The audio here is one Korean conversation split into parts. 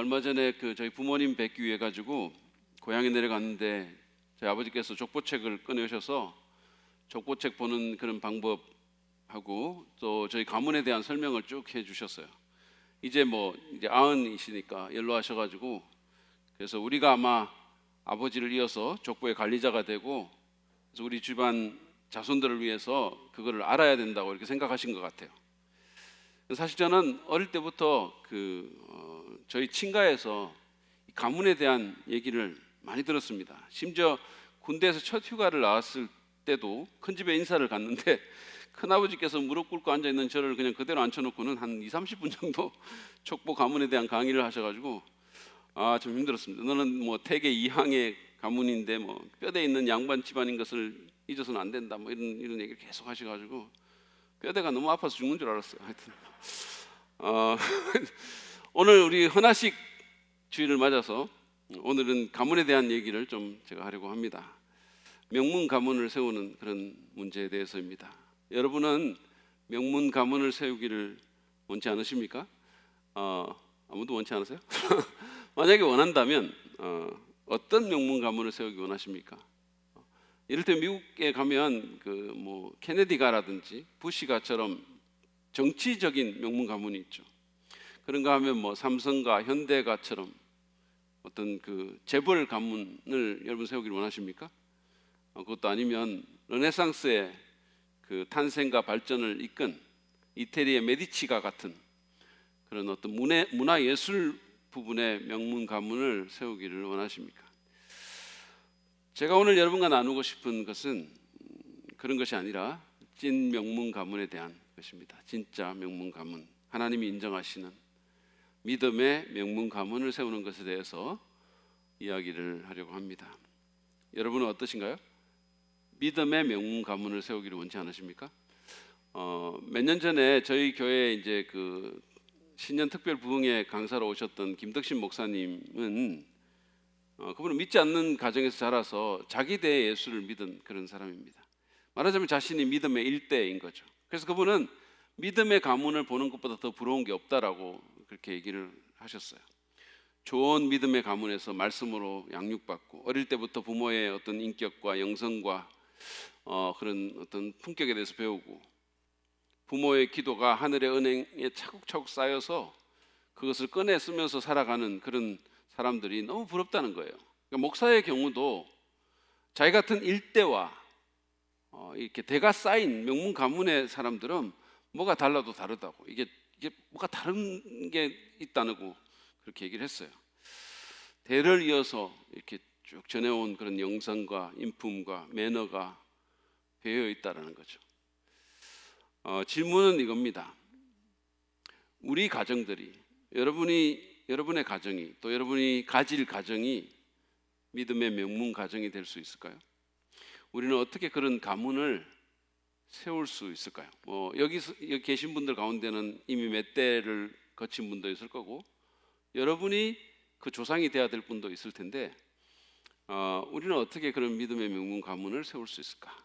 얼마 전에 저희 부모님 뵙기 위해 가지고 고향에 내려갔는데 저희 아버지께서 족보책을 꺼내오셔서 족보책 보는 그런 방법하고 또 저희 가문에 대한 설명을 쭉 해주셨어요. 이제 아흔이시니까 연로하셔가지고 그래서 우리가 아마 아버지를 이어서 족보의 관리자가 되고 그래서 우리 집안 자손들을 위해서 그거를 알아야 된다고 이렇게 생각하신 것 같아요. 사실 저는 어릴 때부터 저희 친가에서 가문에 대한 얘기를 많이 들었습니다. 심지어 군대에서 첫 휴가를 나왔을 때도 큰 집에 인사를 갔는데 큰아버지께서 무릎 꿇고 앉아있는 저를 그냥 그대로 앉혀놓고는 한 20-30분 정도 족보 가문에 대한 강의를 하셔가지고 좀 힘들었습니다. 너는 태계 이항의 가문인데 뼈대 있는 양반 집안인 것을 잊어서는 안 된다 이런 얘기를 계속 하셔가지고 뼈대가 너무 아파서 죽는 줄 알았어요. 하여튼 오늘 우리 헌화식 주일을 맞아서 오늘은 가문에 대한 얘기를 좀 제가 하려고 합니다. 명문 가문을 세우는 그런 문제에 대해서입니다. 여러분은 명문 가문을 세우기를 원치 않으십니까? 아무도 원치 않으세요? 만약에 원한다면 어떤 명문 가문을 세우기 원하십니까? 이를테면 미국에 가면 케네디가라든지 부시가처럼 정치적인 명문 가문이 있죠. 그런가 하면 삼성가, 현대가처럼 어떤 재벌 가문을 여러분 세우기를 원하십니까? 그것도 아니면 르네상스의 탄생과 발전을 이끈 이태리의 메디치가 같은 그런 어떤 문화예술 부분의 명문 가문을 세우기를 원하십니까? 제가 오늘 여러분과 나누고 싶은 것은 그런 것이 아니라 찐 명문 가문에 대한 것입니다. 진짜 명문 가문, 하나님이 인정하시는 믿음의 명문 가문을 세우는 것에 대해서 이야기를 하려고 합니다. 여러분은 어떠신가요? 믿음의 명문 가문을 세우기를 원치 않으십니까? 몇 년 전에 저희 교회에 이제 신년 특별 부흥회 강사로 오셨던 김덕신 목사님은 그분은 믿지 않는 가정에서 자라서 자기 대 예수를 믿은 그런 사람입니다. 말하자면 자신이 믿음의 일대인 거죠. 그래서 그분은 믿음의 가문을 보는 것보다 더 부러운 게 없다라고 그렇게 얘기를 하셨어요. 좋은 믿음의 가문에서 말씀으로 양육받고 어릴 때부터 부모의 어떤 인격과 영성과 그런 어떤 품격에 대해서 배우고 부모의 기도가 하늘의 은행에 차곡차곡 쌓여서 그것을 꺼내 쓰면서 살아가는 그런 사람들이 너무 부럽다는 거예요. 그러니까 목사의 경우도 자기 같은 일대와 이렇게 대가 쌓인 명문 가문의 사람들은 뭐가 달라도 다르다고 이게 뭐가 다른 게 있다고 그렇게 얘기를 했어요. 대를 이어서 이렇게 쭉 전해온 그런 영성과 인품과 매너가 배어 있다라는 거죠. 질문은 이겁니다. 우리 가정들이 여러분의 가정이 또 여러분이 가질 가정이 믿음의 명문 가정이 될 수 있을까요? 우리는 어떻게 그런 가문을 세울 수 있을까요? 여기 계신 분들 가운데는 이미 몇 대를 거친 분도 있을 거고 여러분이 그 조상이 돼야 될 분도 있을 텐데 우리는 어떻게 그런 믿음의 명문 가문을 세울 수 있을까?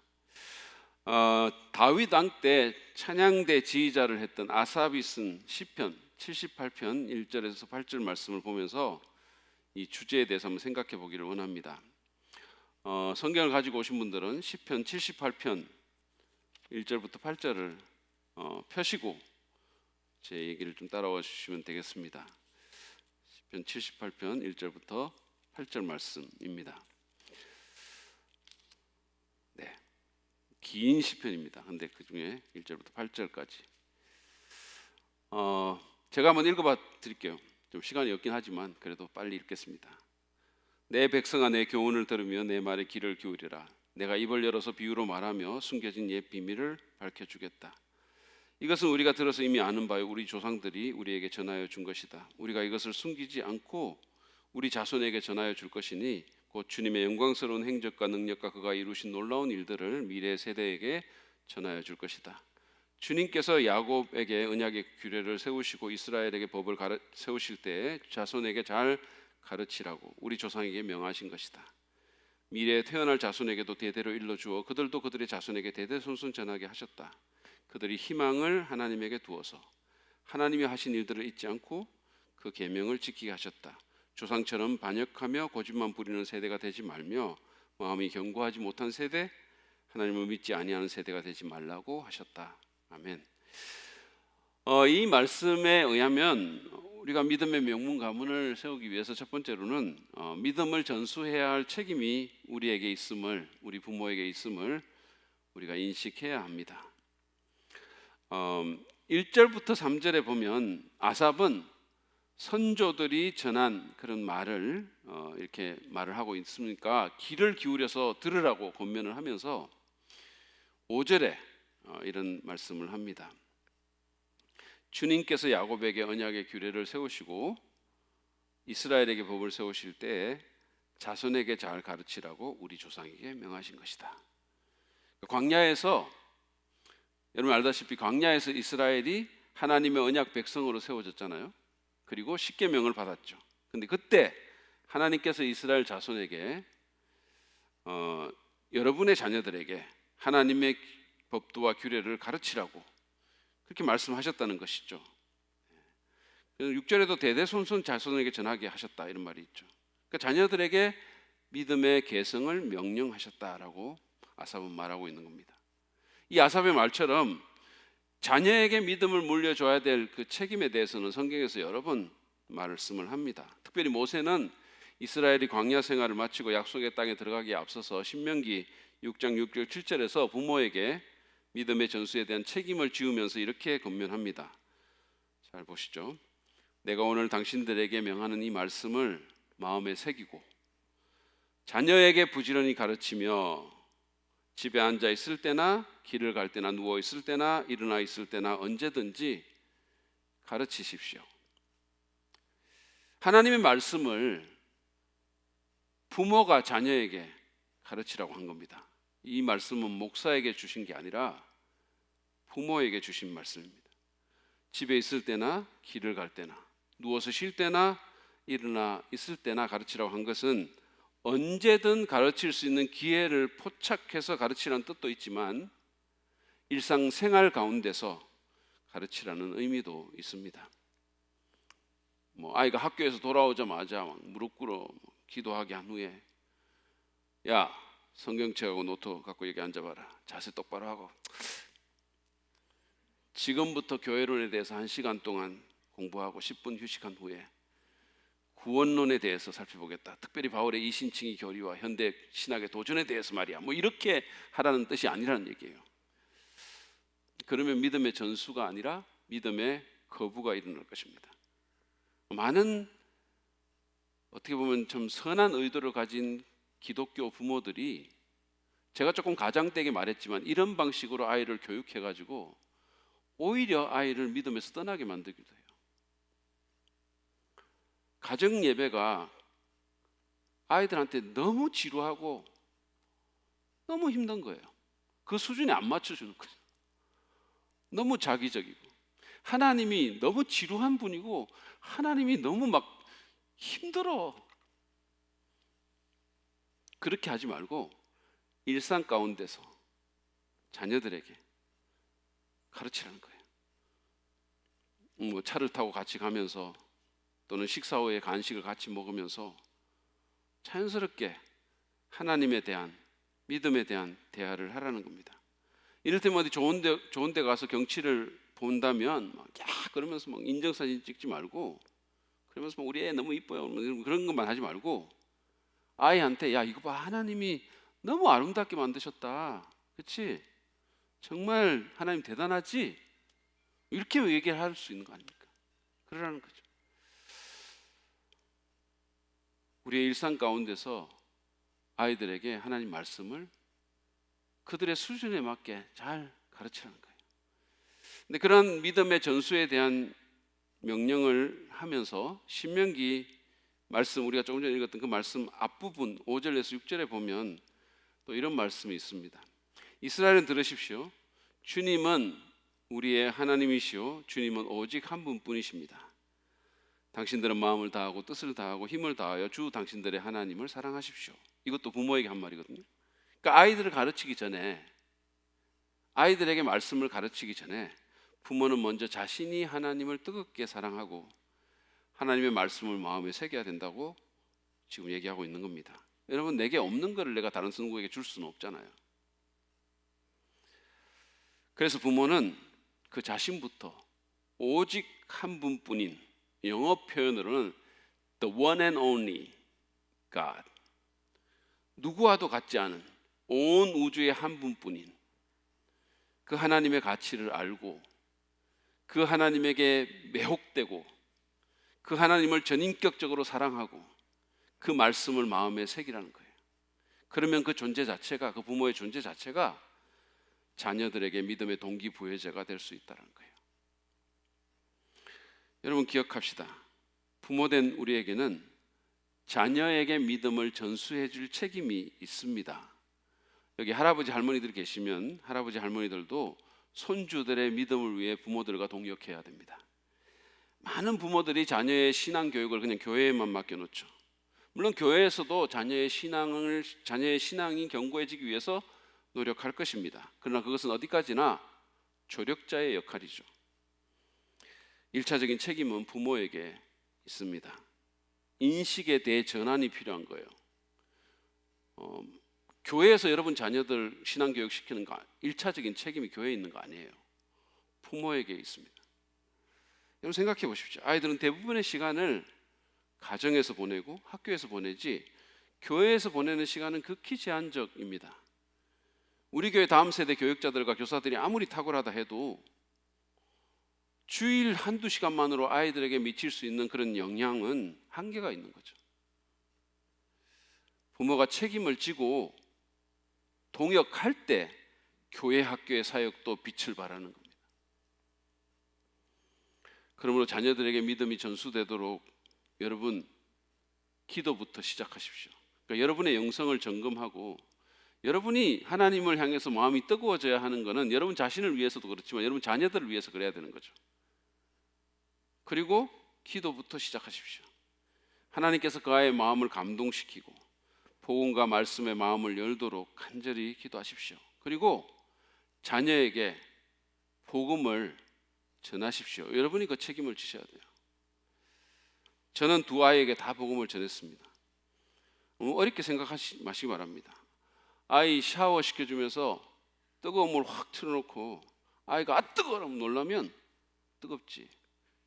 다윗 왕 때 찬양대 지휘자를 했던 아삽이 쓴 시편 78편 1절에서 8절 말씀을 보면서 이 주제에 대해서 한번 생각해 보기를 원합니다. 성경을 가지고 오신 분들은 시편 78편 1절부터 8절을 펴시고 제 얘기를 좀 따라와 주시면 되겠습니다. 시편 78편 1절부터 8절 말씀입니다. 네, 긴 시편입니다. 근데 그 중에 1절부터 8절까지 제가 한번 읽어봐 드릴게요. 좀 시간이 없긴 하지만 그래도 빨리 읽겠습니다. 내 백성아 내 교훈을 들으며 내 말에 귀를 기울이라. 내가 입을 열어서 비유로 말하며 숨겨진 옛 비밀을 밝혀주겠다. 이것은 우리가 들어서 이미 아는 바요 우리 조상들이 우리에게 전하여 준 것이다. 우리가 이것을 숨기지 않고 우리 자손에게 전하여 줄 것이니 곧 주님의 영광스러운 행적과 능력과 그가 이루신 놀라운 일들을 미래 세대에게 전하여 줄 것이다. 주님께서 야곱에게 언약의 규례를 세우시고 이스라엘에게 법을 세우실 때에 자손에게 잘 가르치라고 우리 조상에게 명하신 것이다. 미래에 태어날 자손에게도 대대로 일러주어 그들도 그들의 자손에게 대대손손 전하게 하셨다. 그들이 희망을 하나님에게 두어서 하나님이 하신 일들을 잊지 않고 그 계명을 지키게 하셨다. 조상처럼 반역하며 고집만 부리는 세대가 되지 말며 마음이 견고하지 못한 세대, 하나님을 믿지 아니하는 세대가 되지 말라고 하셨다. 아멘. 이 말씀에 의하면 우리가 믿음의 명문 가문을 세우기 위해서 첫 번째로는 믿음을 전수해야 할 책임이 우리에게 있음을, 우리 부모에게 있음을 우리가 인식해야 합니다. 1절부터 3절에 보면 아삽은 선조들이 전한 그런 말을 이렇게 말을 하고 있으니까 귀를 기울여서 들으라고 권면을 하면서 5절에 이런 말씀을 합니다. 주님께서 야곱에게 언약의 규례를 세우시고 이스라엘에게 법을 세우실 때 자손에게 잘 가르치라고 우리 조상에게 명하신 것이다. 광야에서, 여러분 알다시피 광야에서 이스라엘이 하나님의 언약 백성으로 세워졌잖아요. 그리고 십계명을 받았죠. 근데 그때 하나님께서 이스라엘 자손에게 여러분의 자녀들에게 하나님의 법도와 규례를 가르치라고 그렇게 말씀하셨다는 것이죠. 6절에도 대대손손 자손에게 전하게 하셨다 이런 말이 있죠. 그러니까 자녀들에게 믿음의 계승을 명령하셨다라고 아삽은 말하고 있는 겁니다. 이 아삽의 말처럼 자녀에게 믿음을 물려줘야 될 그 책임에 대해서는 성경에서 여러 번 말씀을 합니다. 특별히 모세는 이스라엘이 광야 생활을 마치고 약속의 땅에 들어가기에 앞서서 신명기 6장 6절 7절에서 부모에게 믿음의 전수에 대한 책임을 지우면서 이렇게 권면합니다. 잘 보시죠. 내가 오늘 당신들에게 명하는 이 말씀을 마음에 새기고 자녀에게 부지런히 가르치며 집에 앉아 있을 때나 길을 갈 때나 누워 있을 때나 일어나 있을 때나 언제든지 가르치십시오. 하나님의 말씀을 부모가 자녀에게 가르치라고 한 겁니다. 이 말씀은 목사에게 주신 게 아니라 부모에게 주신 말씀입니다. 집에 있을 때나 길을 갈 때나 누워서 쉴 때나 일어나 있을 때나 가르치라고 한 것은 언제든 가르칠 수 있는 기회를 포착해서 가르치라는 뜻도 있지만 일상생활 가운데서 가르치라는 의미도 있습니다. 아이가 학교에서 돌아오자마자 무릎 꿇어 기도하게 한 후에 야 성경책하고 노트 갖고 여기 앉아봐라. 자세 똑바로 하고 지금부터 교회론에 대해서 1시간 동안 공부하고 10분 휴식한 후에 구원론에 대해서 살펴보겠다. 특별히 바울의 이신칭의 교리와 현대 신학의 도전에 대해서 말이야. 이렇게 하라는 뜻이 아니라는 얘기예요. 그러면 믿음의 전수가 아니라 믿음의 거부가 일어날 것입니다. 많은 어떻게 보면 참 선한 의도를 가진 기독교 부모들이 제가 조금 가장되게 말했지만 이런 방식으로 아이를 교육해가지고 오히려 아이를 믿음에서 떠나게 만들기도 해요. 가정 예배가 아이들한테 너무 지루하고 너무 힘든 거예요. 그 수준에 안 맞춰주는 거죠. 너무 자기적이고 하나님이 너무 지루한 분이고 하나님이 너무 막 힘들어. 그렇게 하지 말고 일상 가운데서 자녀들에게 가르치라는 거예요. 차를 타고 같이 가면서 또는 식사 후에 간식을 같이 먹으면서 자연스럽게 하나님에 대한 믿음에 대한 대화를 하라는 겁니다. 이를테면 어디 좋은 데 가서 경치를 본다면 그러면서 인정사진 찍지 말고 그러면서 우리 애 너무 이뻐요 그런 것만 하지 말고 아이한테 야 이거 봐 하나님이 너무 아름답게 만드셨다. 그렇지? 정말 하나님 대단하지? 이렇게 얘기를 할 수 있는 거 아닙니까? 그러라는 거죠. 우리의 일상 가운데서 아이들에게 하나님 말씀을 그들의 수준에 맞게 잘 가르치라는 거예요. 근데 그런 믿음의 전수에 대한 명령을 하면서 신명기 말씀 우리가 조금 전에 읽었던 그 말씀 앞부분 5절에서 6절에 보면 또 이런 말씀이 있습니다. 이스라엘은 들으십시오. 주님은 우리의 하나님이시오. 주님은 오직 한 분뿐이십니다. 당신들은 마음을 다하고 뜻을 다하고 힘을 다하여 주 당신들의 하나님을 사랑하십시오. 이것도 부모에게 한 말이거든요. 그러니까 아이들을 가르치기 전에 아이들에게 말씀을 가르치기 전에 부모는 먼저 자신이 하나님을 뜨겁게 사랑하고 하나님의 말씀을 마음에 새겨야 된다고 지금 얘기하고 있는 겁니다. 여러분, 내게 없는 거를 내가 다른 누구에게 줄 수는 없잖아요. 그래서 부모는 그 자신부터 오직 한 분뿐인, 영어 표현으로는 the one and only God, 누구와도 같지 않은 온 우주의 한 분뿐인 그 하나님의 가치를 알고 그 하나님에게 매혹되고 그 하나님을 전인격적으로 사랑하고 그 말씀을 마음에 새기라는 거예요. 그러면 그 존재 자체가, 그 부모의 존재 자체가 자녀들에게 믿음의 동기부여자가 될 수 있다는 거예요. 여러분, 기억합시다. 부모된 우리에게는 자녀에게 믿음을 전수해 줄 책임이 있습니다. 여기 할아버지 할머니들이 계시면 할아버지 할머니들도 손주들의 믿음을 위해 부모들과 동역해야 됩니다. 많은 부모들이 자녀의 신앙 교육을 그냥 교회에만 맡겨놓죠. 물론 교회에서도 자녀의 신앙이 견고해지기 위해서 노력할 것입니다. 그러나 그것은 어디까지나 조력자의 역할이죠. 1차적인 책임은 부모에게 있습니다. 인식에 대해 전환이 필요한 거예요. 교회에서 여러분 자녀들 신앙교육 시키는 거 1차적인 책임이 교회에 있는 거 아니에요. 부모에게 있습니다. 여러분 생각해 보십시오. 아이들은 대부분의 시간을 가정에서 보내고 학교에서 보내지 교회에서 보내는 시간은 극히 제한적입니다. 우리 교회 다음 세대 교육자들과 교사들이 아무리 탁월하다 해도 주일 한두 시간만으로 아이들에게 미칠 수 있는 그런 영향은 한계가 있는 거죠. 부모가 책임을 지고 동역할 때 교회 학교의 사역도 빛을 발하는 겁니다. 그러므로 자녀들에게 믿음이 전수되도록 여러분 기도부터 시작하십시오. 그러니까 여러분의 영성을 점검하고 여러분이 하나님을 향해서 마음이 뜨거워져야 하는 것은 여러분 자신을 위해서도 그렇지만 여러분 자녀들을 위해서 그래야 되는 거죠. 그리고 기도부터 시작하십시오. 하나님께서 그 아이의 마음을 감동시키고 복음과 말씀의 마음을 열도록 간절히 기도하십시오. 그리고 자녀에게 복음을 전하십시오. 여러분이 그 책임을 지셔야 돼요. 저는 두 아이에게 다 복음을 전했습니다. 어렵게 생각하지 마시기 바랍니다. 아이 샤워 시켜주면서 뜨거운 물 확 틀어놓고 아이가 아 뜨거워 놀라면 뜨겁지,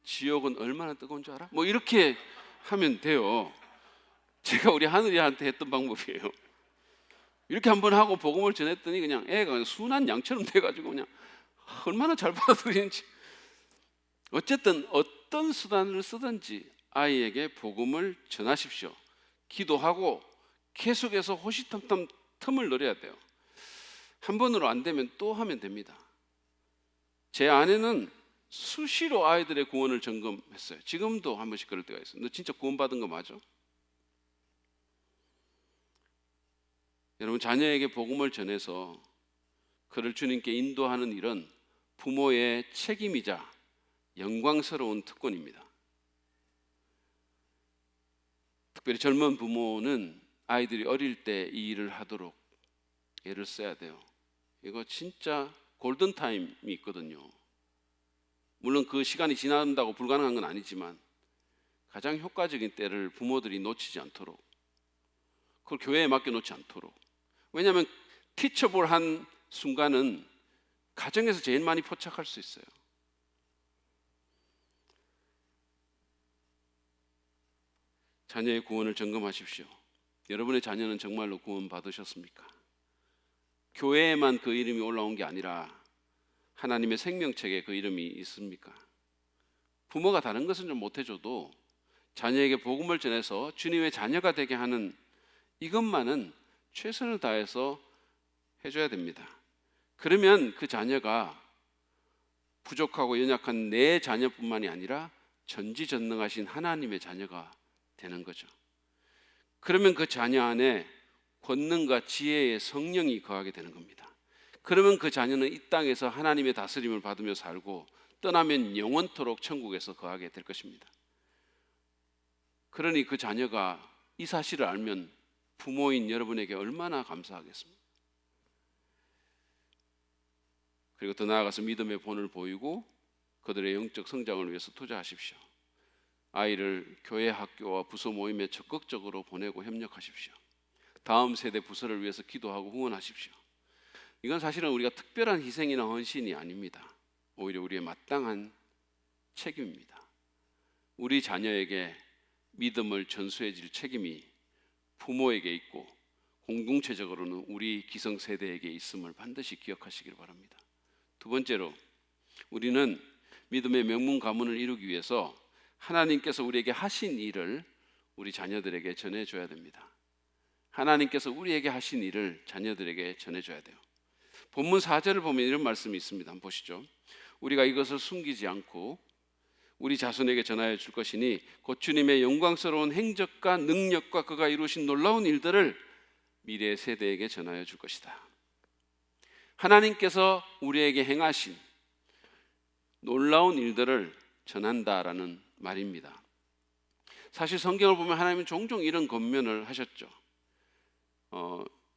지옥은 얼마나 뜨거운 줄 알아? 뭐 이렇게 하면 돼요. 제가 우리 하늘이한테 했던 방법이에요. 이렇게 한번 하고 복음을 전했더니 그냥 애가 순한 양처럼 돼가지고 그냥 얼마나 잘 받아들이는지. 어쨌든 어떤 수단을 쓰든지 아이에게 복음을 전하십시오. 기도하고 계속해서 호시탐탐 틈을 노려야 돼요. 한 번으로 안 되면 또 하면 됩니다. 제 아내는 수시로 아이들의 구원을 점검했어요. 지금도 한 번씩 그럴 때가 있어요. 너 진짜 구원받은 거 맞아? 여러분, 자녀에게 복음을 전해서 그를 주님께 인도하는 일은 부모의 책임이자 영광스러운 특권입니다. 특별히 젊은 부모는 아이들이 어릴 때 이 일을 하도록 애를 써야 돼요. 이거 진짜 골든타임이 있거든요. 물론 그 시간이 지난다고 불가능한 건 아니지만 가장 효과적인 때를 부모들이 놓치지 않도록, 그걸 교회에 맡겨놓지 않도록. 왜냐하면 티처볼한 순간은 가정에서 제일 많이 포착할 수 있어요. 자녀의 구원을 점검하십시오. 여러분의 자녀는 정말로 구원 받으셨습니까? 교회에만 그 이름이 올라온 게 아니라 하나님의 생명책에 그 이름이 있습니까? 부모가 다른 것은 좀 못해줘도 자녀에게 복음을 전해서 주님의 자녀가 되게 하는 이것만은 최선을 다해서 해줘야 됩니다. 그러면 그 자녀가 부족하고 연약한 내 자녀뿐만이 아니라 전지전능하신 하나님의 자녀가 되는 거죠. 그러면 그 자녀 안에 권능과 지혜의 성령이 거하게 되는 겁니다. 그러면 그 자녀는 이 땅에서 하나님의 다스림을 받으며 살고 떠나면 영원토록 천국에서 거하게 될 것입니다. 그러니 그 자녀가 이 사실을 알면 부모인 여러분에게 얼마나 감사하겠습니까? 그리고 더 나아가서 믿음의 본을 보이고 그들의 영적 성장을 위해서 투자하십시오. 아이를 교회 학교와 부서 모임에 적극적으로 보내고 협력하십시오. 다음 세대 부서를 위해서 기도하고 후원하십시오. 이건 사실은 우리가 특별한 희생이나 헌신이 아닙니다. 오히려 우리의 마땅한 책임입니다. 우리 자녀에게 믿음을 전수해 줄 책임이 부모에게 있고 공동체적으로는 우리 기성세대에게 있음을 반드시 기억하시길 바랍니다. 두 번째로, 우리는 믿음의 명문 가문을 이루기 위해서 하나님께서 우리에게 하신 일을 우리 자녀들에게 전해줘야 됩니다. 하나님께서 우리에게 하신 일을 자녀들에게 전해줘야 돼요. 본문 4절을 보면 이런 말씀이 있습니다. 한번 보시죠. 우리가 이것을 숨기지 않고 우리 자손에게 전하여 줄 것이니 곧 주님의 영광스러운 행적과 능력과 그가 이루신 놀라운 일들을 미래 세대에게 전하여 줄 것이다. 하나님께서 우리에게 행하신 놀라운 일들을 전한다라는 말입니다. 사실 성경을 보면 하나님은 종종 이런 권면을 하셨죠.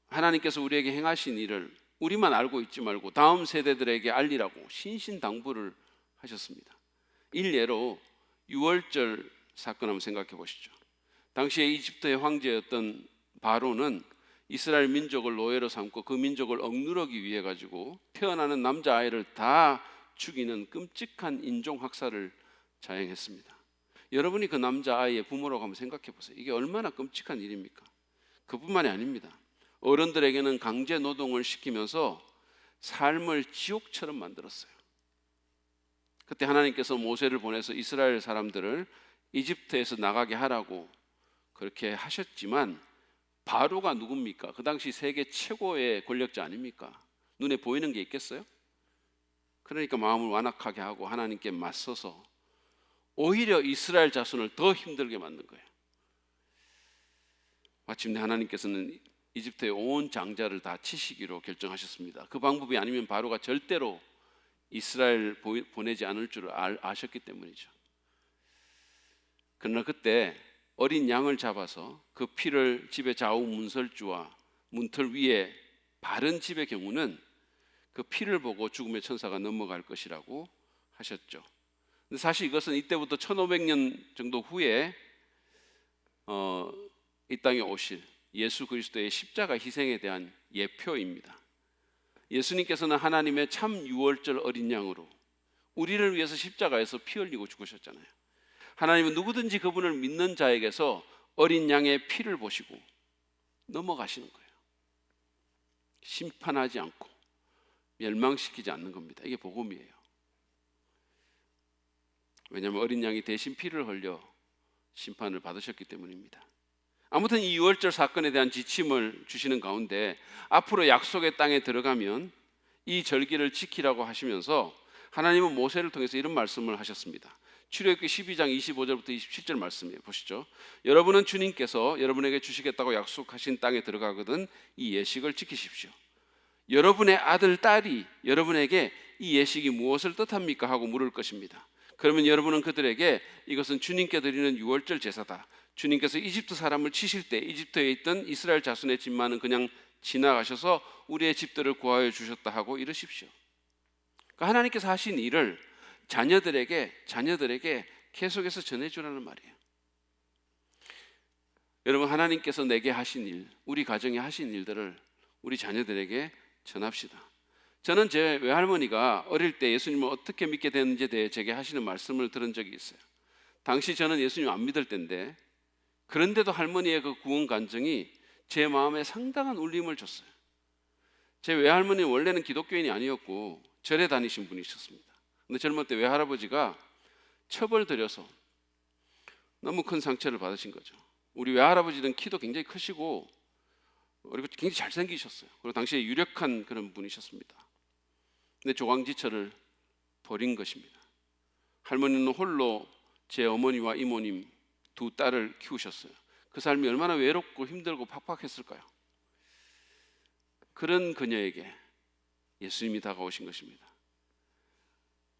하나님께서 우리에게 행하신 일을 우리만 알고 있지 말고 다음 세대들에게 알리라고 신신당부를 하셨습니다. 일례로 유월절 사건 한번 생각해 보시죠. 당시에 이집트의 황제였던 바로는 이스라엘 민족을 노예로 삼고 그 민족을 억누르기 위해 가지고 태어나는 남자아이를 다 죽이는 끔찍한 인종학살을 자행했습니다. 여러분이 그 남자아이의 부모라고 한번 생각해 보세요. 이게 얼마나 끔찍한 일입니까? 그뿐만이 아닙니다. 어른들에게는 강제 노동을 시키면서 삶을 지옥처럼 만들었어요. 그때 하나님께서 모세를 보내서 이스라엘 사람들을 이집트에서 나가게 하라고 그렇게 하셨지만 바로가 누굽니까? 그 당시 세계 최고의 권력자 아닙니까? 눈에 보이는 게 있겠어요? 그러니까 마음을 완악하게 하고 하나님께 맞서서 오히려 이스라엘 자손을 더 힘들게 만든 거예요. 마침내 하나님께서는 이집트의 온 장자를 다 치시기로 결정하셨습니다. 그 방법이 아니면 바로가 절대로 이스라엘 보내지 않을 줄 아셨기 때문이죠. 그러나 그때 어린 양을 잡아서 그 피를 집의 좌우 문설주와 문틀 위에 바른 집의 경우는 그 피를 보고 죽음의 천사가 넘어갈 것이라고 하셨죠. 근데 사실 이것은 이때부터 1500년 정도 후에 이 땅에 오실 예수 그리스도의 십자가 희생에 대한 예표입니다. 예수님께서는 하나님의 참 유월절 어린 양으로 우리를 위해서 십자가에서 피 흘리고 죽으셨잖아요. 하나님은 누구든지 그분을 믿는 자에게서 어린 양의 피를 보시고 넘어가시는 거예요. 심판하지 않고 멸망시키지 않는 겁니다. 이게 복음이에요. 왜냐하면 어린 양이 대신 피를 흘려 심판을 받으셨기 때문입니다. 아무튼 이 유월절 사건에 대한 지침을 주시는 가운데 앞으로 약속의 땅에 들어가면 이 절기를 지키라고 하시면서 하나님은 모세를 통해서 이런 말씀을 하셨습니다. 출애굽기 12장 25절부터 27절 말씀이에요. 보시죠. 여러분은 주님께서 여러분에게 주시겠다고 약속하신 땅에 들어가거든 이 예식을 지키십시오. 여러분의 아들, 딸이 여러분에게 이 예식이 무엇을 뜻합니까? 하고 물을 것입니다. 그러면 여러분은 그들에게 이것은 주님께 드리는 유월절 제사다. 주님께서 이집트 사람을 치실 때 이집트에 있던 이스라엘 자손의 집만은 그냥 지나가셔서 우리의 집들을 구하여 주셨다 하고 이러십시오. 그러니까 하나님께서 하신 일을 자녀들에게 계속해서 전해주라는 말이에요. 여러분, 하나님께서 내게 하신 일, 우리 가정에 하신 일들을 우리 자녀들에게 전합시다. 저는 제 외할머니가 어릴 때 예수님을 어떻게 믿게 됐는지에 대해 제게 하시는 말씀을 들은 적이 있어요. 당시 저는 예수님 안 믿을 때인데 그런데도 할머니의 그 구원 간증이 제 마음에 상당한 울림을 줬어요. 제 외할머니는 원래는 기독교인이 아니었고 절에 다니신 분이셨습니다. 근데 젊을 때 외할아버지가 첩을 들여서 너무 큰 상처를 받으신 거죠. 우리 외할아버지는 키도 굉장히 크시고 그리고 굉장히 잘생기셨어요. 그리고 당시에 유력한 그런 분이셨습니다. 근데 조강지처를 버린 것입니다. 할머니는 홀로 제 어머니와 이모님 두 딸을 키우셨어요. 그 삶이 얼마나 외롭고 힘들고 팍팍했을까요? 그런 그녀에게 예수님이 다가오신 것입니다.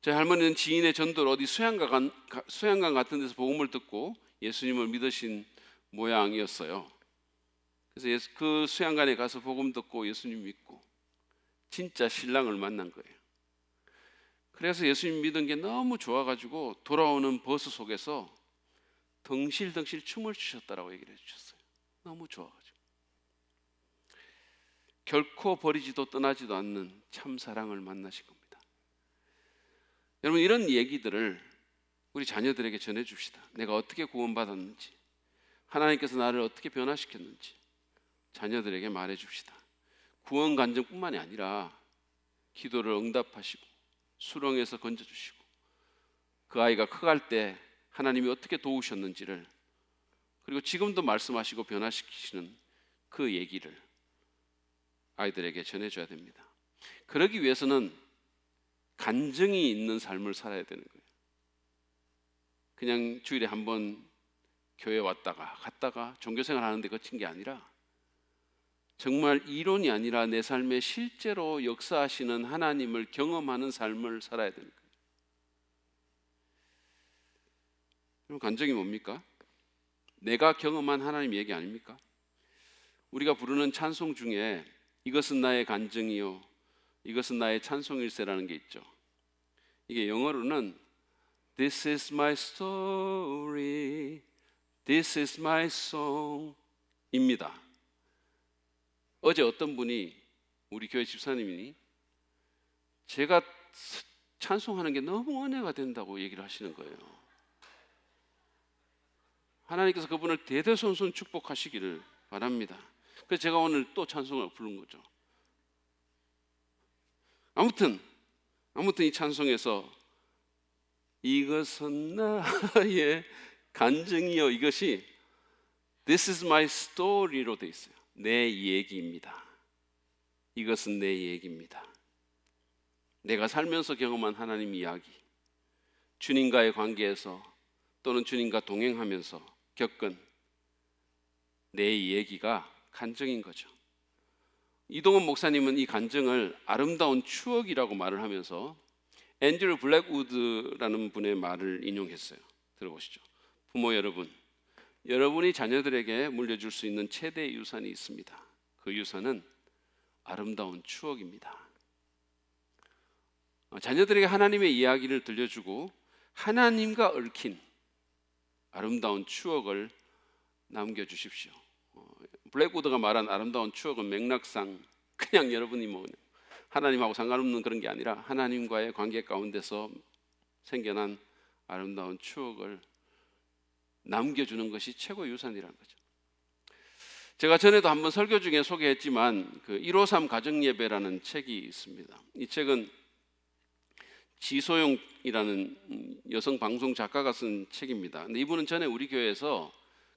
제 할머니는 지인의 전도로 어디 수양강 같은 데서 복음을 듣고 예수님을 믿으신 모양이었어요. 그래서 그 수양관에 가서 복음 듣고 예수님 믿고 진짜 신랑을 만난 거예요. 그래서 예수님 믿은 게 너무 좋아가지고 돌아오는 버스 속에서 덩실덩실 춤을 추셨다라고 얘기를 해주셨어요. 너무 좋아가지고. 결코 버리지도 떠나지도 않는 참 사랑을 만나신 겁니다. 여러분, 이런 얘기들을 우리 자녀들에게 전해줍시다. 내가 어떻게 구원받았는지, 하나님께서 나를 어떻게 변화시켰는지 자녀들에게 말해줍시다. 구원 간증뿐만이 아니라 기도를 응답하시고 수렁에서 건져주시고 그 아이가 커갈 때 하나님이 어떻게 도우셨는지를, 그리고 지금도 말씀하시고 변화시키시는 그 얘기를 아이들에게 전해줘야 됩니다. 그러기 위해서는 간증이 있는 삶을 살아야 되는 거예요. 그냥 주일에 한 번 교회 왔다가 갔다가 종교생활 하는데 그친 게 아니라 정말 이론이 아니라 내 삶에 실제로 역사하시는 하나님을 경험하는 삶을 살아야 되는 거예요. 그럼 간증이 뭡니까? 내가 경험한 하나님 얘기 아닙니까? 우리가 부르는 찬송 중에 이것은 나의 간증이요, 이것은 나의 찬송일세라는 게 있죠. 이게 영어로는 This is my story, This is my song 입니다. 어제 어떤 분이, 우리 교회 집사님이 제가 찬송하는 게 너무 은혜가 된다고 얘기를 하시는 거예요. 하나님께서 그분을 대대손손 축복하시기를 바랍니다. 그래서 제가 오늘 또 찬송을 부른 거죠. 아무튼 이 찬송에서 이것은 나의 간증이요, 이것이 This is my story로 돼 있어요. 내 얘기입니다. 이것은 내 얘기입니다. 내가 살면서 경험한 하나님 이야기, 주님과의 관계에서 또는 주님과 동행하면서 겪은 내 얘기가 간증인 거죠. 이동원 목사님은 이 간증을 아름다운 추억이라고 말을 하면서 앤드류 블랙우드라는 분의 말을 인용했어요. 들어보시죠. 부모 여러분, 여러분이 자녀들에게 물려줄 수 있는 최대의 유산이 있습니다. 그 유산은 아름다운 추억입니다. 자녀들에게 하나님의 이야기를 들려주고 하나님과 얽힌 아름다운 추억을 남겨주십시오. 블랙우드가 말한 아름다운 추억은 맥락상 그냥 여러분이 뭐 하나님하고 상관없는 그런 게 아니라 하나님과의 관계 가운데서 생겨난 아름다운 추억을 남겨주는 것이 최고의 유산이라는 거죠. 제가 전에도 한번 설교 중에 소개했지만 그 153 가정예배라는 책이 있습니다. 이 책은 지소영이라는 여성 방송 작가가 쓴 책입니다. 근데 이분은 전에 우리 교회에서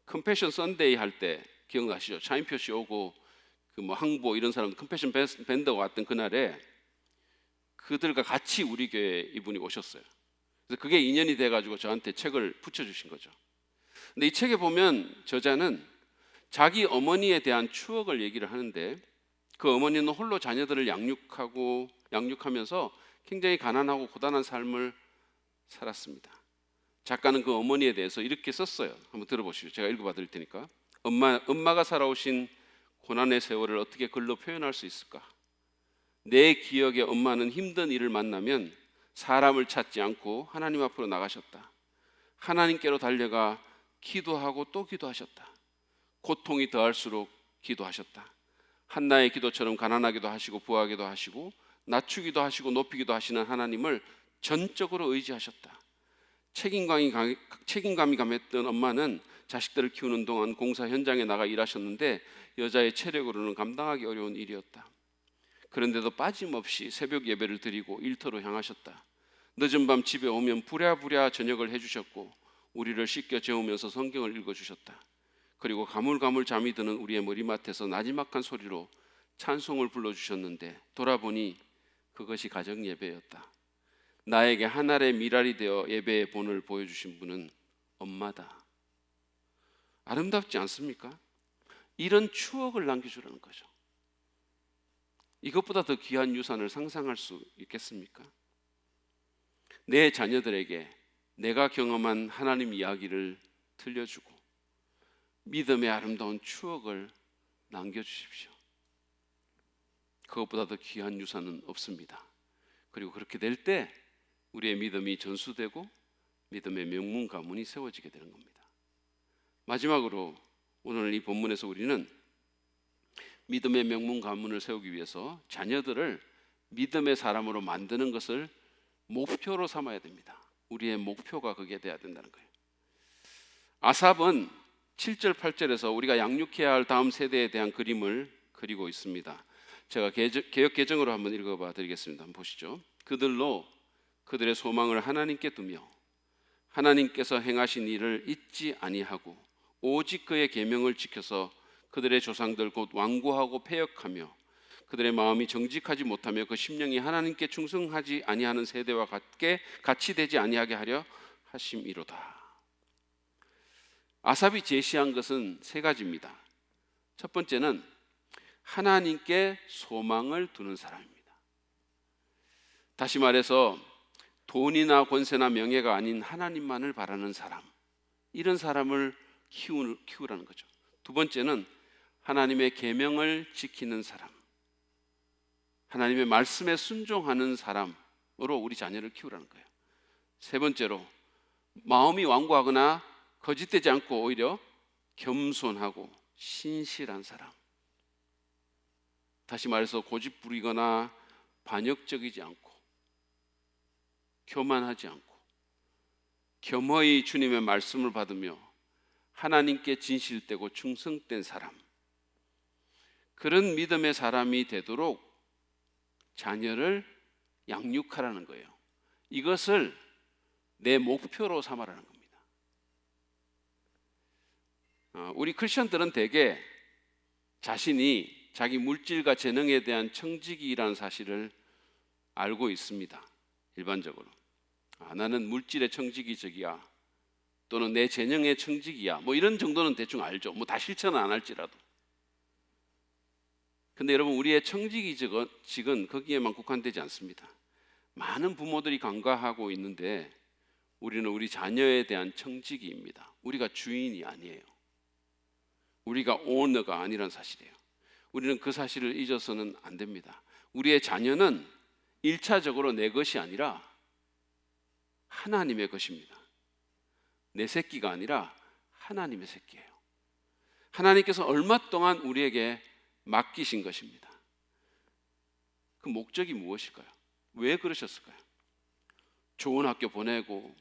컴패션 썬데이 할 때 기억나시죠? 차인표 씨 오고 그 뭐 항보 이런 사람 컴패션 밴드가 왔던 그날에 그들과 같이 우리 교회에 이분이 오셨어요. 그래서 그게 인연이 돼가지고 저한테 책을 붙여주신 거죠. 근데 이 책에 보면 저자는 자기 어머니에 대한 추억을 얘기를 하는데 그 어머니는 홀로 자녀들을 양육하면서 굉장히 가난하고 고단한 삶을 살았습니다. 작가는 그 어머니에 대해서 이렇게 썼어요. 한번 들어보시죠. 제가 읽어봐 드릴 테니까. 엄마가 살아오신 고난의 세월을 어떻게 글로 표현할 수 있을까? 내 기억에 엄마는 힘든 일을 만나면 사람을 찾지 않고 하나님 앞으로 나가셨다. 하나님께로 달려가 기도하고 또 기도하셨다. 고통이 더할수록 기도하셨다. 한나의 기도처럼 가난하기도 하시고 부하기도 하시고 낮추기도 하시고 높이기도 하시는 하나님을 전적으로 의지하셨다. 책임감이 강했던 엄마는 자식들을 키우는 동안 공사 현장에 나가 일하셨는데 여자의 체력으로는 감당하기 어려운 일이었다. 그런데도 빠짐없이 새벽 예배를 드리고 일터로 향하셨다. 늦은 밤 집에 오면 부랴부랴 저녁을 해주셨고 우리를 씻겨 재우면서 성경을 읽어주셨다. 그리고 가물가물 잠이 드는 우리의 머리맡에서 나지막한 소리로 찬송을 불러주셨는데 돌아보니 그것이 가정 예배였다. 나에게 한 알의 미랄이 되어 예배의 본을 보여주신 분은 엄마다. 아름답지 않습니까? 이런 추억을 남겨주라는 거죠. 이것보다 더 귀한 유산을 상상할 수 있겠습니까? 내 자녀들에게 내가 경험한 하나님 이야기를 들려주고 믿음의 아름다운 추억을 남겨주십시오. 그것보다 더 귀한 유산은 없습니다. 그리고 그렇게 될 때 우리의 믿음이 전수되고 믿음의 명문 가문이 세워지게 되는 겁니다. 마지막으로 오늘 이 본문에서 우리는 믿음의 명문 가문을 세우기 위해서 자녀들을 믿음의 사람으로 만드는 것을 목표로 삼아야 됩니다. 우리의 목표가 그게 돼야 된다는 거예요. 아삽은 7절 8절에서 우리가 양육해야 할 다음 세대에 대한 그림을 그리고 있습니다. 제가 개역 개정으로 한번 읽어봐 드리겠습니다. 한번 보시죠. 그들로 그들의 소망을 하나님께 두며 하나님께서 행하신 일을 잊지 아니하고 오직 그의 계명을 지켜서 그들의 조상들 곧 완고하고 패역하며 그들의 마음이 정직하지 못하며 그 심령이 하나님께 충성하지 아니하는 세대와 같이 되지 아니하게 하려 하심이로다. 아삽이 제시한 것은 세 가지입니다. 첫 번째는 하나님께 소망을 두는 사람입니다. 다시 말해서 돈이나 권세나 명예가 아닌 하나님만을 바라는 사람, 이런 사람을 키우라는 거죠. 두 번째는 하나님의 계명을 지키는 사람, 하나님의 말씀에 순종하는 사람으로 우리 자녀를 키우라는 거예요. 세 번째로 마음이 완고하거나 거짓되지 않고 오히려 겸손하고 신실한 사람, 다시 말해서 고집부리거나 반역적이지 않고 교만하지 않고 겸허히 주님의 말씀을 받으며 하나님께 진실되고 충성된 사람, 그런 믿음의 사람이 되도록 자녀를 양육하라는 거예요. 이것을 내 목표로 삼아라는 겁니다. 우리 크리스천들은 대개 자신이 자기 물질과 재능에 대한 청지기라는 사실을 알고 있습니다. 일반적으로 나는 물질의 청지기적이야, 또는 내 재능의 청지기야, 뭐 이런 정도는 대충 알죠. 뭐 다 실천은 안 할지라도. 근데 여러분, 우리의 청지기직은 거기에만 국한되지 않습니다. 많은 부모들이 간과하고 있는데 우리는 우리 자녀에 대한 청지기입니다. 우리가 주인이 아니에요. 우리가 오너가 아니란 사실이에요. 우리는 그 사실을 잊어서는 안 됩니다. 우리의 자녀는 1차적으로 내 것이 아니라 하나님의 것입니다. 내 새끼가 아니라 하나님의 새끼예요. 하나님께서 얼마 동안 우리에게 맡기신 것입니다. 그 목적이 무엇일까요? 왜 그러셨을까요? 좋은 학교 보내고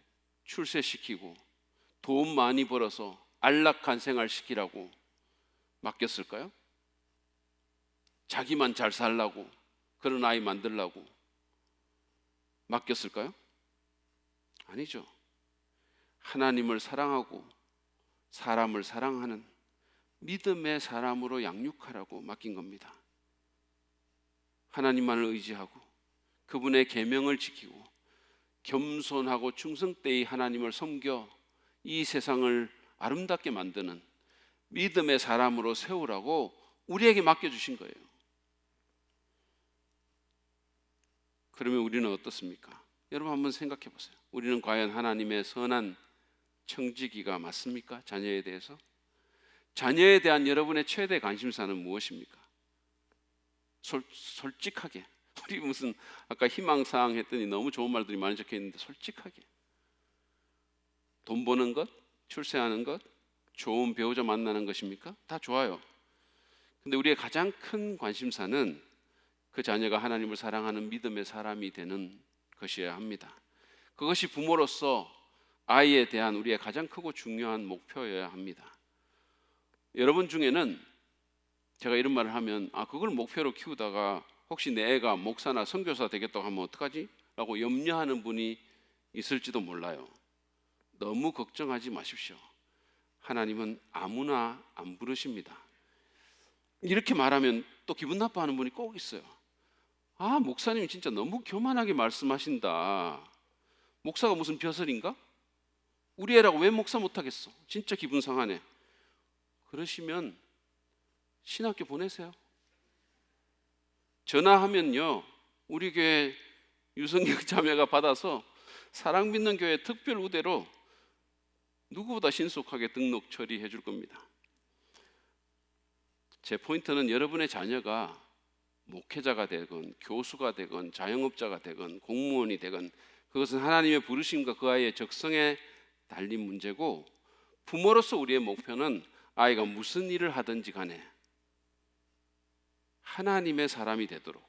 출세시키고 돈 많이 벌어서 안락한 생활 시키라고 맡겼을까요? 자기만 잘 살라고, 그런 아이 만들라고 맡겼을까요? 아니죠. 하나님을 사랑하고 사람을 사랑하는 믿음의 사람으로 양육하라고 맡긴 겁니다. 하나님만을 의지하고 그분의 계명을 지키고 겸손하고 충성되이 하나님을 섬겨 이 세상을 아름답게 만드는 믿음의 사람으로 세우라고 우리에게 맡겨주신 거예요. 그러면 우리는 어떻습니까? 여러분 한번 생각해 보세요. 우리는 과연 하나님의 선한 청지기가 맞습니까? 자녀에 대해서? 자녀에 대한 여러분의 최대 관심사는 무엇입니까? 솔직하게, 우리 무슨 아까 희망사항 했더니 너무 좋은 말들이 많이 적혀 있는데 솔직하게 돈 버는 것, 출세하는 것, 좋은 배우자 만나는 것입니까? 다 좋아요. 근데 우리의 가장 큰 관심사는 그 자녀가 하나님을 사랑하는 믿음의 사람이 되는 것이어야 합니다. 그것이 부모로서 아이에 대한 우리의 가장 크고 중요한 목표여야 합니다. 여러분 중에는 제가 이런 말을 하면 그걸 목표로 키우다가 혹시 내 애가 목사나 선교사 되겠다고 하면 어떡하지? 라고 염려하는 분이 있을지도 몰라요. 너무 걱정하지 마십시오. 하나님은 아무나 안 부르십니다. 이렇게 말하면 또 기분 나빠하는 분이 꼭 있어요. 목사님이 진짜 너무 교만하게 말씀하신다. 목사가 무슨 벼슬인가? 우리 애라고 왜 목사 못하겠어? 진짜 기분 상하네. 그러시면 신학교 보내세요. 전화하면요, 우리 교회 유성경 자매가 받아서 사랑 믿는 교회 특별 우대로 누구보다 신속하게 등록 처리해 줄 겁니다. 제 포인트는 여러분의 자녀가 목회자가 되건 교수가 되건 자영업자가 되건 공무원이 되건 그것은 하나님의 부르심과 그 아이의 적성에 달린 문제고, 부모로서 우리의 목표는 아이가 무슨 일을 하든지 간에 하나님의 사람이 되도록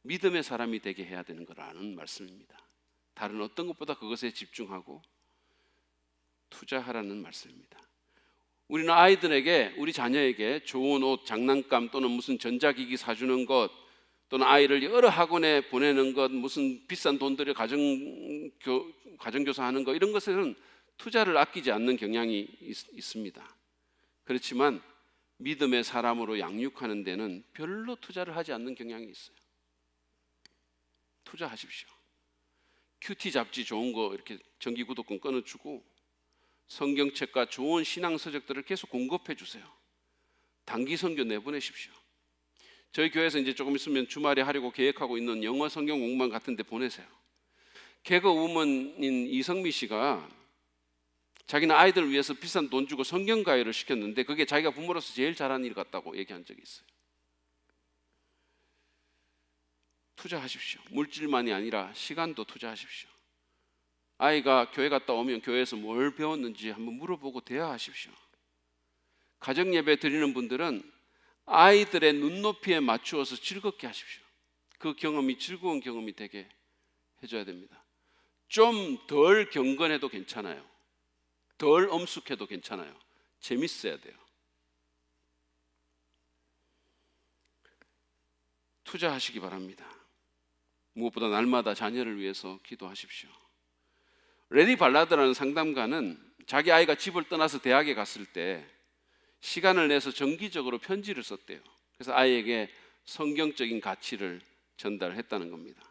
믿음의 사람이 되게 해야 되는 거라는 말씀입니다. 다른 어떤 것보다 그것에 집중하고 투자하라는 말씀입니다. 우리는 아이들에게, 우리 자녀에게 좋은 옷, 장난감 또는 무슨 전자기기 사주는 것, 또는 아이를 여러 학원에 보내는 것, 무슨 비싼 돈 들여 가정교사하는 것, 이런 것에는 투자를 아끼지 않는 경향이 있습니다. 그렇지만 믿음의 사람으로 양육하는 데는 별로 투자를 하지 않는 경향이 있어요. 투자하십시오. 큐티 잡지 좋은 거 이렇게 정기 구독권 끊어주고 성경책과 좋은 신앙 서적들을 계속 공급해 주세요. 단기 선교 내보내십시오. 저희 교회에서 이제 조금 있으면 주말에 하려고 계획하고 있는 영어 성경 공부반 같은 데 보내세요. 개그 우먼인 이성미 씨가 자기는 아이들을 위해서 비싼 돈 주고 성경 가요를 시켰는데 그게 자기가 부모로서 제일 잘한 일 같다고 얘기한 적이 있어요. 투자하십시오. 물질만이 아니라 시간도 투자하십시오. 아이가 교회 갔다 오면 교회에서 뭘 배웠는지 한번 물어보고 대화하십시오. 가정 예배 드리는 분들은 아이들의 눈높이에 맞추어서 즐겁게 하십시오. 그 경험이 즐거운 경험이 되게 해줘야 됩니다. 좀 덜 경건해도 괜찮아요. 덜 엄숙해도 괜찮아요. 재밌어야 돼요. 투자하시기 바랍니다. 무엇보다 날마다 자녀를 위해서 기도하십시오. 레디 발라드라는 상담가는 자기 아이가 집을 떠나서 대학에 갔을 때 시간을 내서 정기적으로 편지를 썼대요. 그래서 아이에게 성경적인 가치를 전달했다는 겁니다.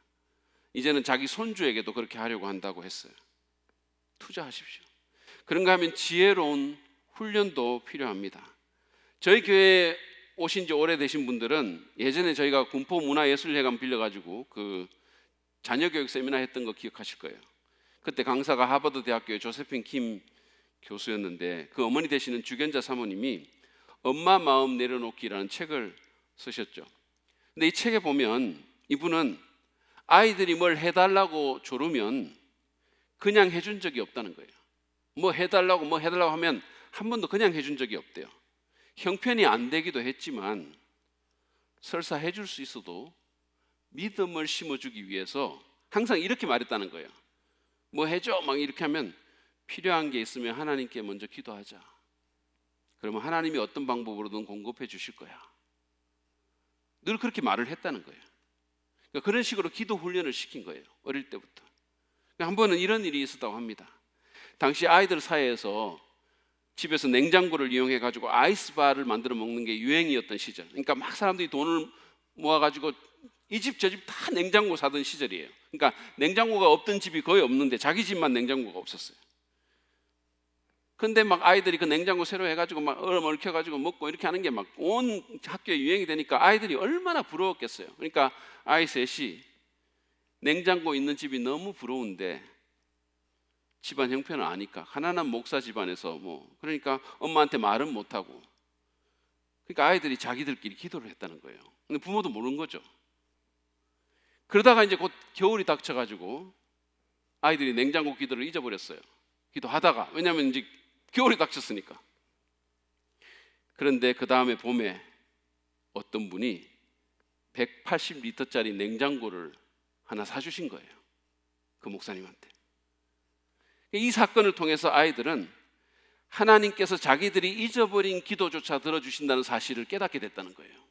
이제는 자기 손주에게도 그렇게 하려고 한다고 했어요. 투자하십시오. 그런가 하면 지혜로운 훈련도 필요합니다. 저희 교회에 오신 지 오래되신 분들은 예전에 저희가 군포문화예술회관 빌려가지고 그 자녀교육 세미나 했던 거 기억하실 거예요. 그때 강사가 하버드 대학교의 조세핀 킴 교수였는데 그 어머니 되시는 주견자 사모님이 엄마 마음 내려놓기라는 책을 쓰셨죠. 근데 이 책에 보면 이분은 아이들이 뭘 해달라고 조르면 그냥 해준 적이 없다는 거예요. 뭐 해달라고 하면 한 번도 그냥 해준 적이 없대요. 형편이 안 되기도 했지만 설사 해줄 수 있어도 믿음을 심어주기 위해서 항상 이렇게 말했다는 거예요. 뭐 해줘 막 이렇게 하면 필요한 게 있으면 하나님께 먼저 기도하자. 그러면 하나님이 어떤 방법으로든 공급해 주실 거야. 늘 그렇게 말을 했다는 거예요. 그러니까 그런 식으로 기도 훈련을 시킨 거예요. 어릴 때부터. 그러니까 한 번은 이런 일이 있었다고 합니다. 당시 아이들 사이에서 집에서 냉장고를 이용해 가지고 아이스바를 만들어 먹는 게 유행이었던 시절. 그러니까 막 사람들이 돈을 모아 가지고 이 집 저 집 다 냉장고 사던 시절이에요. 그러니까 냉장고가 없던 집이 거의 없는데 자기 집만 냉장고가 없었어요. 근데 막 아이들이 그 냉장고 새로 해가지고 막 얼음 얽혀가지고 먹고 이렇게 하는 게 막 온 학교에 유행이 되니까 아이들이 얼마나 부러웠겠어요. 그러니까 아이 셋이 냉장고 있는 집이 너무 부러운데 집안 형편을 아니까 가난한 목사 집안에서 그러니까 엄마한테 말은 못하고 그러니까 아이들이 자기들끼리 기도를 했다는 거예요. 근데 부모도 모르는 거죠. 그러다가 이제 곧 겨울이 닥쳐가지고 아이들이 냉장고 기도를 잊어버렸어요. 기도하다가 왜냐하면 이제 겨울이 닥쳤으니까. 그런데 그 다음에 봄에 어떤 분이 180리터짜리 냉장고를 하나 사주신 거예요. 그 목사님한테. 이 사건을 통해서 아이들은 하나님께서 자기들이 잊어버린 기도조차 들어주신다는 사실을 깨닫게 됐다는 거예요.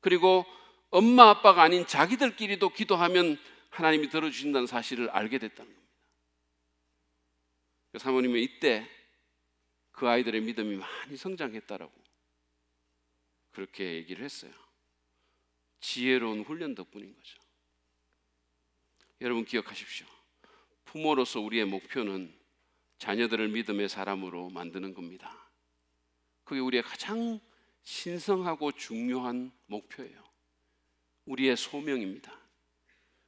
그리고 엄마 아빠가 아닌 자기들끼리도 기도하면 하나님이 들어주신다는 사실을 알게 됐다는 겁니다. 사모님은 이때 그 아이들의 믿음이 많이 성장했다라고 그렇게 얘기를 했어요. 지혜로운 훈련 덕분인 거죠. 여러분 기억하십시오. 부모로서 우리의 목표는 자녀들을 믿음의 사람으로 만드는 겁니다. 그게 우리의 가장 신성하고 중요한 목표예요. 우리의 소명입니다.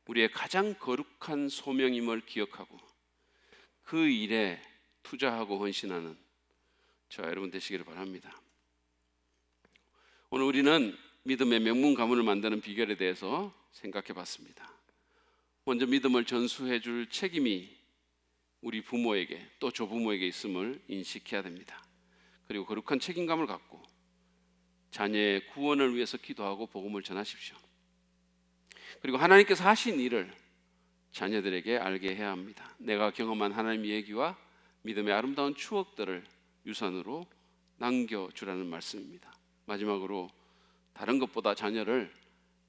우리의 가장 거룩한 소명임을 기억하고 그 일에 투자하고 헌신하는 저와 여러분 되시기를 바랍니다. 오늘 우리는 믿음의 명문 가문을 만드는 비결에 대해서 생각해 봤습니다. 먼저 믿음을 전수해 줄 책임이 우리 부모에게 또 조부모에게 있음을 인식해야 됩니다. 그리고 거룩한 책임감을 갖고 자녀의 구원을 위해서 기도하고 복음을 전하십시오. 그리고 하나님께서 하신 일을 자녀들에게 알게 해야 합니다. 내가 경험한 하나님의 얘기와 믿음의 아름다운 추억들을 유산으로 남겨주라는 말씀입니다. 마지막으로 다른 것보다 자녀를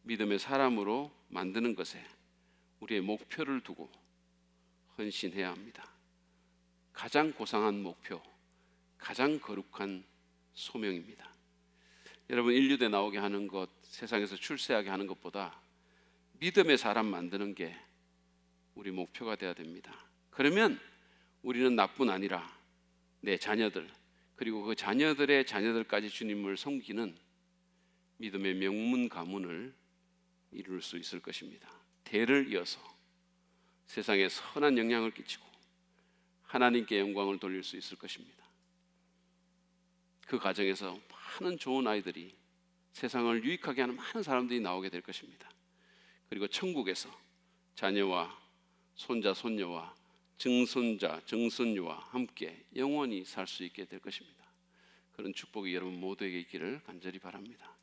믿음의 사람으로 만드는 것에 우리의 목표를 두고 헌신해야 합니다. 가장 고상한 목표, 가장 거룩한 소명입니다. 여러분, 인류대 나오게 하는 것, 세상에서 출세하게 하는 것보다 믿음의 사람 만드는 게 우리 목표가 돼야 됩니다. 그러면 우리는 나뿐 아니라 내 자녀들, 그리고 그 자녀들의 자녀들까지 주님을 섬기는 믿음의 명문 가문을 이룰 수 있을 것입니다. 대를 이어서 세상에 선한 영향을 끼치고 하나님께 영광을 돌릴 수 있을 것입니다. 그 과정에서 많은 좋은 아이들이, 세상을 유익하게 하는 많은 사람들이 나오게 될 것입니다. 그리고 천국에서 자녀와 손자, 손녀와 증손자, 증손녀와 함께 영원히 살 수 있게 될 것입니다. 그런 축복이 여러분 모두에게 있기를 간절히 바랍니다.